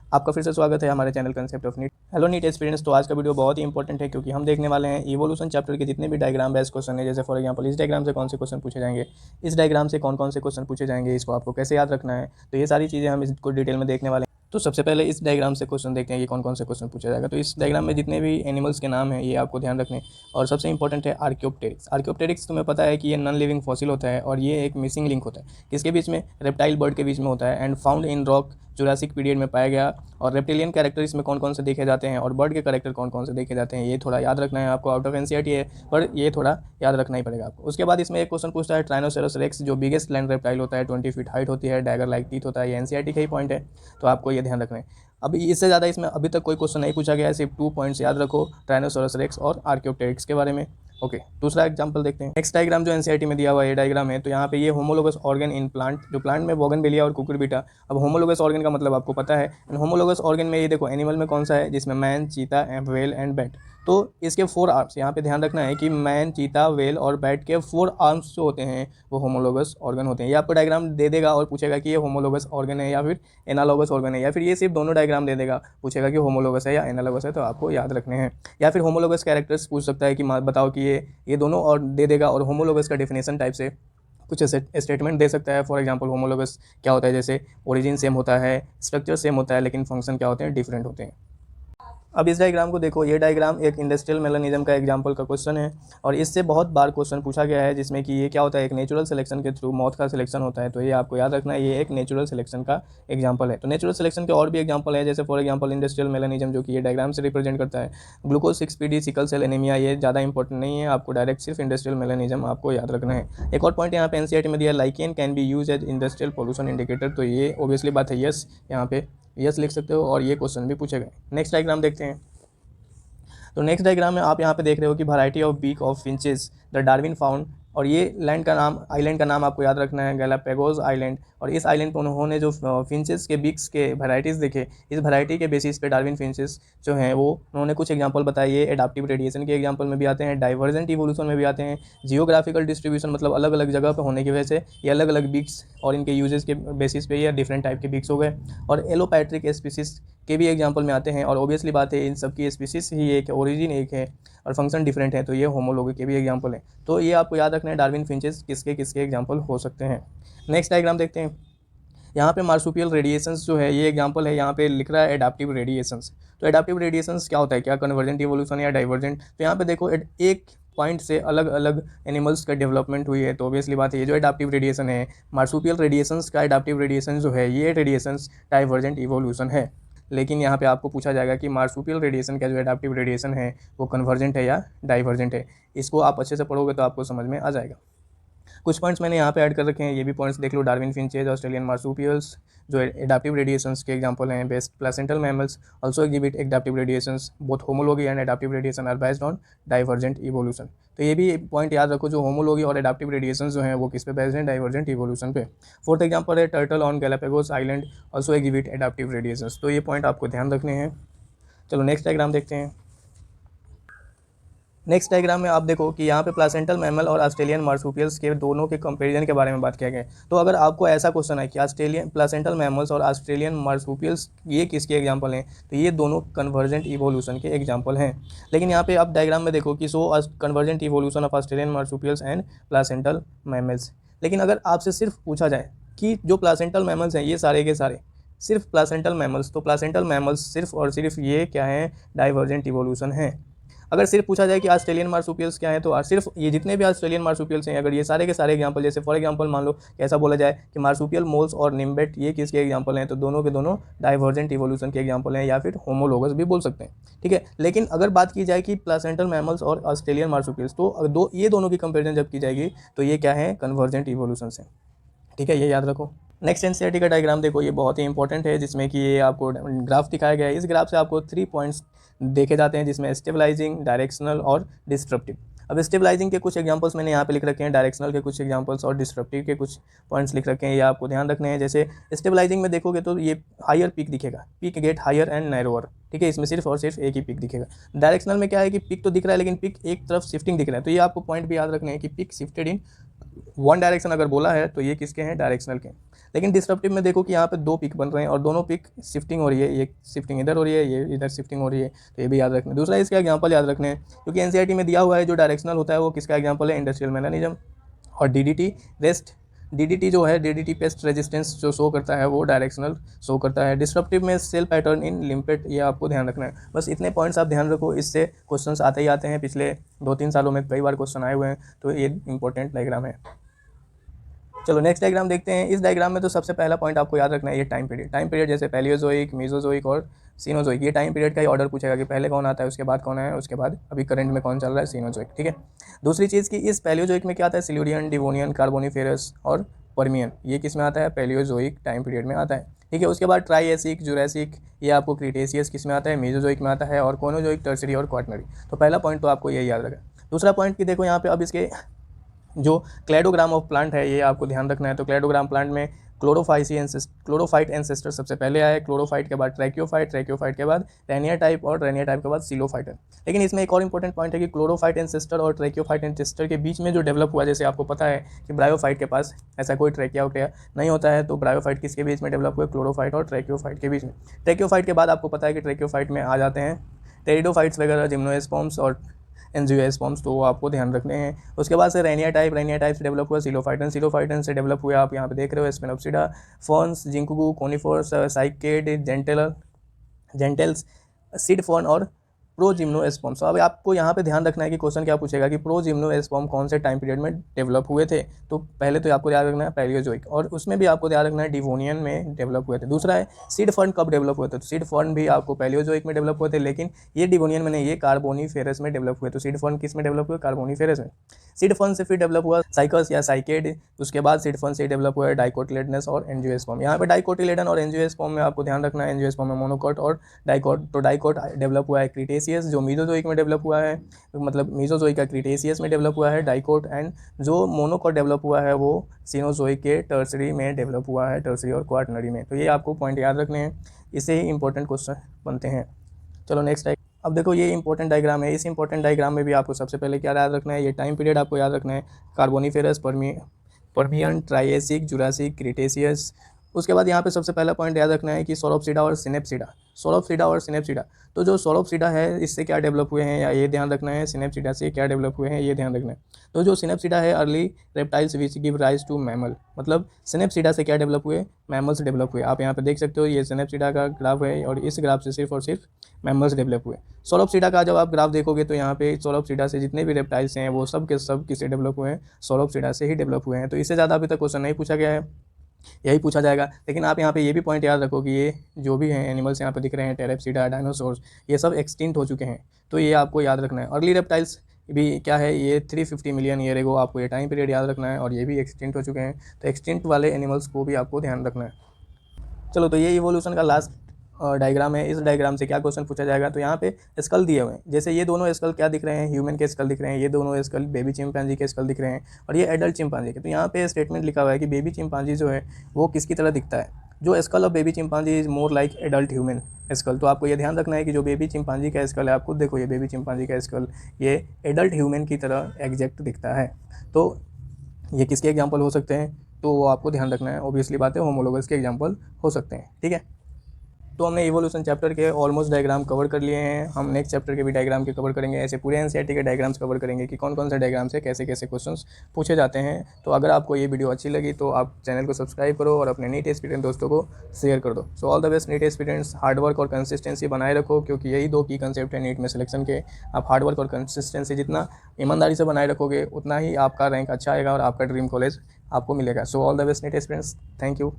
आपका फिर से स्वागत है हमारे channel concept of NEET. Hello NEET experience. तो आज का वीडियो बहुत ही इंपॉर्टेंट है क्योंकि हम देखने वाले हैं इवोल्यूशन चैप्टर के जितने भी डायग्राम बेस्ड क्वेश्चन है, जैसे फॉर एग्जांपल इस डायग्राम से कौन से क्वेश्चन पूछे जाएंगे, इस डायग्राम से कौन कौन से क्वेश्चन पूछे जाएंगे, इसको आपको कैसे याद रखना है। तो ये सारी चीज़ें हम इसको डिटेल में देखने वाले हैं। तो सबसे पहले इस डायग्राम से क्वेश्चन देखते हैं कि कौन कौन से क्वेश्चन पूछा जाएगा। तो इस डायग्राम में जितने भी एनिमल्स के नाम हैं ये आपको ध्यान रखने, और सबसे इंपॉर्टेंट है आर्कियोप्टेरिक्स। आर्कियोप्टेरिक्स तुम्हें पता है कि ये नॉन लिविंग फॉसिल होता है और ये एक मिसिंग लिंक होता है, किसके बीच में, रेप्टाइल बर्ड के बीच में होता है, and found in rock Jurassic period में पाया गया। और रेप्टिलियन कैरेक्टर इसमें कौन कौन से देखे जाते हैं और बर्ड के कैरेक्टर कौन कौन से देखे जाते हैं, ये थोड़ा याद रखना है आपको। आउट ऑफ एनसीईआरटी है पर ये थोड़ा याद रखना ही पड़ेगा आपको। उसके बाद इसमें एक क्वेश्चन पूछता है ट्राइनोसेरस रेक्स, जो बिगेस्ट लैंड रेप्टाइल होता है, 20 फीट हाइट होती है, डैगर लाइक टीथ होता है। ये एनसीईआरटी का ही पॉइंट है, तो आपको ये ध्यान रखना है। अभी इससे ज़्यादा इसमें अभी तक कोई क्वेश्चन नहीं पूछा गया है, सिर्फ 2 पॉइंट्स याद रखो, ट्राइनोसोरस रेक्स और आर्कियोप्टेरिक्स के बारे में। ओके, दूसरा एग्जांपल देखते हैं। नेक्स्ट डायग्राम जो एनसीईआरटी में दिया हुआ है ये डायग्राम है। तो यहाँ पे ये होमोलोगस ऑर्गन इन प्लांट, जो प्लांट में बोगनवेलिया और कुकुरबिटा। अब होमोलोगस ऑर्गन का मतलब आपको पता है। होमोलोगस ऑर्गन में ये देखो एनिमल में कौन सा है, जिसमें मैन, चीता, व्हेल एंड बैट। तो इसके 4 आर्म्स, यहाँ पे ध्यान रखना है कि मैन, चीता, व्हेल और बैट के 4 आर्म्स जो होते हैं वो होमोलोगस ऑर्गन होते हैं। ये आपको डायग्राम दे देगा और पूछेगा कि ये होमोलोगस ऑर्गन है या फिर एनालोगस ऑर्गन है, या फिर ये सिर्फ दोनों डायग्राम दे देगा, पूछेगा कि होमोलोगस है या एनालोगस है, तो आपको याद रखने हैं। या फिर होमोलोगस कैरेक्टर्स पूछ सकता है कि बताओ कि ये दोनों, और दे देगा। और होमोलोगस का डेफिनेशन टाइप से कुछ स्टेटमेंट दे सकता है। फॉर एग्जांपल होमोलोगस क्या होता है, जैसे ओरिजिन सेम होता है, स्ट्रक्चर सेम होता है, लेकिन फंक्शन क्या होते हैं, डिफरेंट होते हैं। अब इस डायग्राम को देखो, ये डायग्राम एक इंडस्ट्रियल मेलानिज्म का एग्जांपल का क्वेश्चन है और इससे बहुत बार क्वेश्चन पूछा गया है, जिसमें कि ये क्या होता है, एक नेचुरल सिलेक्शन के थ्रू मौत का सिलेक्शन होता है। तो ये आपको याद रखना है, ये एक नेचुरल सिलेक्शन का एग्जांपल है। तो नेचुरल सिलेक्शन के और भी एग्जांपल है, जैसे फॉर एग्जांपल इंडस्ट्रियल मेलानिज्म, जो कि ये डायग्राम से रिप्रेजेंट करता है। Glucose 6PD, sickle cell anaemia, ये ज़्यादा इंपॉर्टेंट नहीं है, आपको डायरेक्ट सिर्फ इंडस्ट्रियल मेलानिज्म आपको याद रखना है। एक और पॉइंट यहाँ पे एनसीईआरटी में दिया, lichen can be use as industrial pollution indicator. तो ये ऑब्वियसली बात है, यस, यहाँ पे यस लिख सकते हो और ये क्वेश्चन भी पूछे गए। नेक्स्ट डायग्राम देखते हैं। तो नेक्स्ट डायग्राम में आप यहाँ पे देख रहे हो कि variety of beak of finches the Darwin found, और ये लैंड का नाम, आइलैंड का नाम आपको याद रखना है, गैलापागोस आइलैंड। और इस आइलैंड पर उन्होंने जो फिंचेस के बीक्स के वैराइटीज़ देखे, इस वैरायटी के बेसिस पे डार्विन फिंचेस जो हैं वो उन्होंने कुछ एग्जांपल बताए। ये एडाप्टिव रेडिएशन के एग्जांपल में भी आते हैं, डाइवर्जेंट इवोल्यूशन में भी आते हैं, जियोग्राफिकल डिस्ट्रीब्यूशन मतलब अलग अलग जगह पर होने की वजह से ये अलग अलग बीक्स और इनके यूजेस के बेसिस पे ये डिफरेंट टाइप के बीक्स हो गए। और एलोपैट्रिक स्पीसीज के भी एग्जांपल में आते हैं, और ऑब्वियसली बात है इन सब की स्पीसीज ही एक है, ओरिजिन एक है और फंक्शन डिफरेंट है, तो ये होमोलोग के भी एग्जांपल है। तो ये आपको याद रखना है, डार्विन फिंचेस किसके किसके एग्जांपल हो सकते हैं। नेक्स्ट डायग्राम देखते हैं। यहाँ पे मार्सुपियल रेडिएशंस जो है ये एग्जांपल है, यहाँ पे लिख रहा है एडाप्टिव रेडिएशंस। तो एडाप्टिव रेडिएशंस क्या होता है, क्या कन्वर्जेंट इवोल्यूशन या डाइवर्जेंट। तो यहाँ पे देखो एक पॉइंट से अलग अलग एनिमल्स का डेवलपमेंट हुई है, तो ऑब्वियसली बात है ये जो एडाप्टिव रेडिएशन है, मार्सुपियल रेडिएशंस का एडाप्टिव रेडिएशन जो है, ये रेडिएशंस डाइवर्जेंट इवोल्यूशन है। लेकिन यहाँ पे आपको पूछा जाएगा कि मार्सुपियल रेडिएशन का जो एडाप्टिव रेडिएशन है वो कन्वर्जेंट है या डाइवर्जेंट है। इसको आप अच्छे से पढ़ोगे तो आपको समझ में आ जाएगा। कुछ पॉइंट्स मैंने यहाँ पे ऐड कर रखे हैं, ये भी पॉइंट्स देख लो। डार्विन फिंचेज, ऑस्ट्रेलियन मार्सुपियल्स जो एडाप्टिव रेडिएशंस के एग्जांपल हैं। Best placental mammals also exhibit adaptive radiations, both homology and adaptive radiation are based on divergent evolution. तो ये भी पॉइंट याद रखो, जो होमोलॉगी और एडाप्टिव रेडिएशंस जो हैं वो किस पे बेस्ड हैं, डाइवर्जेंट इवोल्यूशन पे। फोर्थ एग्जांपल है turtle on Galapagos island also exhibit adaptive radiations. तो ये पॉइंट आपको ध्यान रखने हैं। चलो नेक्स्ट डायग्राम देखते हैं। नेक्स्ट डायग्राम में आप देखो कि यहाँ पे प्लासेंटल मैमल और ऑस्ट्रेलियन मार्सुपियल्स के दोनों के कंपैरिजन के बारे में बात किया गया है। तो अगर आपको ऐसा क्वेश्चन है कि ऑस्ट्रेलियन प्लासेंटल मैमल्स और ऑस्ट्रेलियन मार्सुपियल्स ये किसके एग्जांपल हैं, तो ये दोनों कन्वर्जेंट इवोल्यूशन के एग्जांपल हैं। लेकिन यहाँ पे आप डायग्राम में देखो कि so convergent evolution of Australian marsupials and placental mammals. लेकिन अगर आपसे सिर्फ पूछा जाए कि जो प्लासेंटल मैमल्स हैं ये सारे के सारे सिर्फ प्लासेंटल मैमल्स, तो प्लासेंटल मैमल्स सिर्फ और सिर्फ ये क्या है, डाइवर्जेंट इवोल्यूशन है। अगर सिर्फ पूछा जाए कि ऑस्ट्रेलियन मार्सुपियल्स क्या है, तो सिर्फ ये जितने भी ऑस्ट्रेलियन मार्सुपियल्स हैं, अगर ये सारे के सारे एग्जांपल, जैसे फॉर एग्जांपल मान लो कि ऐसा बोला जाए कि मार्सुपियल मोल्स और निम्बेट ये किसके एग्जांपल हैं, तो दोनों के दोनों डाइवर्जेंट इवोल्यूशन के एग्जांपल हैं, या फिर होमोलोगस भी बोल सकते हैं। ठीक है, लेकिन अगर बात की जाए कि प्लासेंटल मैमल्स और ऑस्ट्रेलियन मार्सुपियल्स, तो ये दोनों की कंपेरिजन जब की जाएगी तो ये क्या है, कन्वर्जेंट इवोल्यूशन से। ठीक है, ये याद रखो। नेक्स्ट एनसीईआरटी का डायग्राम देखो, ये बहुत ही इंपॉर्टेंट है, जिसमें कि ये आपको ग्राफ दिखाया गया है। इस ग्राफ से आपको 3 पॉइंट्स देखे जाते हैं, जिसमें स्टेबलाइजिंग, डायरेक्शनल और डिस्ट्रप्टिव। अब स्टेबलाइजिंग के कुछ एग्जांपल्स मैंने यहाँ पे लिख रखे हैं, डायरेक्शनल के कुछ एग्जांपल्स और डिस्ट्रप्टिव के कुछ पॉइंट्स लिख रखे हैं, ये आपको ध्यान रखने हैं। जैसे स्टेबलाइजिंग में देखोगे तो ये हायर पीक दिखेगा, peak get higher and narrower. ठीक है, इसमें सिर्फ और सिर्फ एक ही पीक दिखेगा। डायरेक्शनल में क्या है कि पीक तो दिख रहा है लेकिन पीक एक तरफ शिफ्टिंग दिख रहा है, तो ये आपको पॉइंट भी याद रखने हैं कि peak shifted in one direction अगर बोला है तो ये किसके हैं, डायरेक्शनल के। लेकिन डिस्ट्रप्टिव में देखो कि यहाँ पे दो पिक बन रहे हैं और दोनों पिक शिफ्टिंग हो रही है, ये शिफ्टिंग इधर हो रही है, ये इधर शिफ्टिंग हो रही है, तो ये भी याद रखना है। दूसरा इसका एग्जांपल याद रखना है, क्योंकि एनसीईआरटी में दिया हुआ है जो डायरेक्शनल होता है वो किसका एग्जांपल है, इंडस्ट्रियल मैकेनिज्म। और डीडीटी रेस्ट, डीडीटी जो है, डीडीटी पेस्ट रेजिस्टेंस जो शो करता है वो डायरेक्शनल शो करता है। डिस्ट्रप्टिव में सेल पैटर्न इन लिम्पेट, ये आपको ध्यान रखना है। बस इतने पॉइंट्स आप ध्यान रखो, इससे क्वेश्चंस आते ही आते हैं, पिछले 2-3 सालों में कई बार क्वेश्चन आए हुए हैं, तो ये इंपॉर्टेंट डायग्राम है। चलो नेक्स्ट डायग्राम देखते हैं। इस डायग्राम में तो सबसे पहला पॉइंट आपको याद रखना है ये टाइम पीरियड। टाइम पीरियड जैसे पैलियोजोइक, मेसोजोइक और सीनोजोइक, ये टाइम पीरियड का ही ऑर्डर पूछेगा कि पहले कौन आता है, उसके बाद कौन है, उसके बाद अभी करंट में कौन चल रहा है, सीनोजोइक। ठीक है। दूसरी चीज़ कि इस पैलियोजोइक में क्या आता है, सिल्यूरियन, डिवोनियन, कार्बोनिफेरस और पर्मियन, ये किस में आता है, पैलियोजोइक टाइम पीरियड में आता है। ठीक है। उसके बाद ट्राइएसिक, जुरासिक, ये आपको क्रिटेशियस किस में आता है, मेसोजोइक में आता है, और कोनोजोइक, टर्शियरी और क्वाटरनरी। तो पहला पॉइंट तो आपको यही याद रखा। दूसरा पॉइंट कि देखो यहाँ पे अब इसके जो क्लेडोग्राम ऑफ प्लांट है ये आपको ध्यान रखना है। तो क्लेडोग्राम प्लांट में क्लोरोफाइट एंसेस्टर सबसे पहले आए, क्लोरोफाइट के बाद ट्रैक्योफाइट, ट्रैक्योफाइट के बाद रेनिया टाइप और रेनिया टाइप के बाद सिलोफाइट। लेकिन इसमें एक और इंपॉर्टेंट पॉइंट है कि क्लोरोफाइट एंसेस्टर और ट्रैक्योफाइट एंसेस्टर के बीच में जो डेवलप हुआ, जैसे आपको पता है कि ब्रायोफाइट के पास ऐसा कोई ट्रैकिया नहीं होता है, तो ब्रायोफाइट किसके बीच में डेवलप हुआ, क्लोरोफाइट और ट्रैक्योफाइट के बीच में। ट्रैक्योफाइट के बाद आपको पता है कि ट्रैक्योफाइट में आ जाते हैं टेरिडोफाइट्स वगैरह, जिम्नोस्पर्म्स और एंजियोस्पर्म्स, तो वो आपको ध्यान रखने हैं। उसके बाद से रेनिया टाइप से डेवलप हुआ सिलोफाइटन, सिलोफाइटन से डेवलप हुआ आप यहाँ पे देख रहे हो स्पेनोप्सिडा, फर्न्स, जिंकुगू, कोनिफोर्स, साइकेड, जेंटेल्स, सीड फर्न और प्रोजिम्नोस्पर्म। तो अब आपको यहाँ पे ध्यान रखना है कि क्वेश्चन क्या पूछेगा कि प्रोजिम्नोस्पर्म कौन से टाइम पीरियड में डेवलप हुए थे। तो पहले तो आपको याद रखना है पैलियोजोइक, और उसमें भी आपको ध्यान रखना है डिवोनियन में डेवलप हुए थे। दूसरा है सीड फर्न कब डेवलप हुए थे, तो सीड फर्न भी आपको पैलियोजोइक में डेवलप हुए थे, लेकिन ये डिवोनियन में नहीं, ये कार्बोनिफेरस में डेवलप हुए। तो सीड फर्न किस में डेवलप हुए, कार्बोनिफेरस में। सीड फर्न से फिर डेवलप हुआ साइकस या साइकेड, उसके बाद सीड फर्न से डेवलप हुआ है डाइकोटिलेडनस और एंजियोस्पर्म। यहाँ पे डाइकोटिलेडन और एंजियोस्पर्म में आपको ध्यान रखना है, एंजियोस्पर्म में मोनोकॉट और डाइकोट। तो डाइकोट डेवलप हुआ है क्रिटेशियस, जो मेसोजोइक में डेवलप हुआ है, मतलब मेसोजोइक का क्रिटेशियस में डेवलप हुआ है डाइकोट, एंड जो मोनोकॉट डेवलप हुआ है वो सीनोजोइक के टर्सरी में डेवलप हुआ है, टर्सरी और क्वाटरनरी में। तो ये आपको पॉइंट याद रखने हैं, इससे ही इंपॉर्टेंट क्वेश्चन बनते हैं। चलो नेक्स्ट। अब देखो ये इंपॉर्टेंट डायग्राम है, इस इंपॉर्टेंट डायग्राम में भी आपको सबसे पहले क्या याद रखना है, ये टाइम पीरियड आपको याद रखना है, Carboniferous, Permian, Triassic, Jurassic, Cretaceous. उसके बाद यहाँ पे सबसे पहला पॉइंट याद रखना है कि सोरोप्सिडा और सिनेप्सिडा, सोरोप्सिडा और सिनेप्सिडा। तो जो सोरोप्सिडा है इससे क्या डेवलप हुए हैं, या ये ध्यान रखना है, सिनेप्सिडा से क्या डेवलप हुए हैं ये ध्यान रखना है। तो जो सिनेप्सिडा है early reptiles which give rise to mammal, मतलब सिनेप्सिडा से क्या डेवलप हुए, मैमल्स डेवलप हुए। आप यहाँ पे देख सकते हो ये सिनेप्सिडा का ग्राफ है, और इस ग्राफ से सिर्फ और सिर्फ मैमल्स डेवलप हुए। सोरोप्सिडा का जब आप ग्राफ देखोगे तो यहाँ पे सोरोप्सिडा से जितने भी रेप्टाइल्स हैं वो सब के सब किससे डेवलप हुए हैं, सोरोप्सिडा से ही डेवलप हुए हैं। तो इससे ज़्यादा अभी तक क्वेश्चन नहीं पूछा गया है, यही पूछा जाएगा। लेकिन आप यहाँ पे ये भी पॉइंट याद रखो कि ये जो भी हैं एनिमल्स यहाँ पे दिख रहे हैं, टेरेप्सिडा, डायनासोर्स, ये सब एक्सटिंक्ट हो चुके हैं, तो ये आपको याद रखना है। अर्ली रेप्टाइल्स भी क्या है, ये 350 मिलियन ईयर एगो, आपको ये टाइम पीरियड याद रखना है, और ये भी एक्सटिंक्ट हो चुके हैं। तो एक्सटिंक्ट वाले एनिमल्स को भी आपको ध्यान रखना है। चलो तो ये इवोल्यूशन का लास्ट डायग्राम है। इस डायग्राम से क्या क्वेश्चन पूछा जाएगा, तो यहाँ पे स्कल दिए हुए हैं, जैसे ये दोनों स्कल क्या दिख रहे हैं, ह्यूमन के स्कल दिख रहे हैं, ये दोनों स्कल बेबी चिंपांजी के स्कल दिख रहे हैं, और ये एडल्ट चिंपांजी के। तो यहाँ पे स्टेटमेंट लिखा हुआ है कि बेबी चिंपांजी जो है वो किसकी तरह दिखता है, जो skull of baby chimpanzee is more like adult human school. तो आपको ये ध्यान रखना है कि जो बेबी चिंपांजी का स्कल है, आप खुद देखो ये बेबी चिंपांजी का स्कल ये एडल्ट ह्यूमन की तरह एग्जैक्ट दिखता है। तो ये किसके एग्जाम्पल हो सकते हैं, तो वो आपको ध्यान रखना है। ऑब्वियसली बात है होमोलोगस के एग्जाम्पल हो सकते हैं। ठीक है। तो हमने इवोल्यूशन चैप्टर के ऑलमोस्ट डायग्राम कवर कर लिए हैं। हम नेक्स्ट चैप्टर के भी डायग्राम के कवर करेंगे, ऐसे पूरे एनसीईआरटी के डायग्राम्स कवर करेंगे कि कौन कौन से डायग्राम से कैसे कैसे क्वेश्चंस पूछे जाते हैं। तो अगर आपको ये वीडियो अच्छी लगी तो आप चैनल को सब्सक्राइब करो और अपने नीट एस्पिरेंट दोस्तों को शेयर कर दो। So all the best NEET aspirants, hard work और कंसिस्टेंसी बनाए रखो, क्योंकि यही दो की कंसेप्ट है नीट में सिलेक्शन के। आप हार्डवर्क और कंसिस्टेंसी जितना ईमानदारी से बनाए रखोगे उतना ही आपका रैंक अच्छा आएगा और आपका ड्रीम कॉलेज आपको मिलेगा। So all the best NEET aspirants, thank you.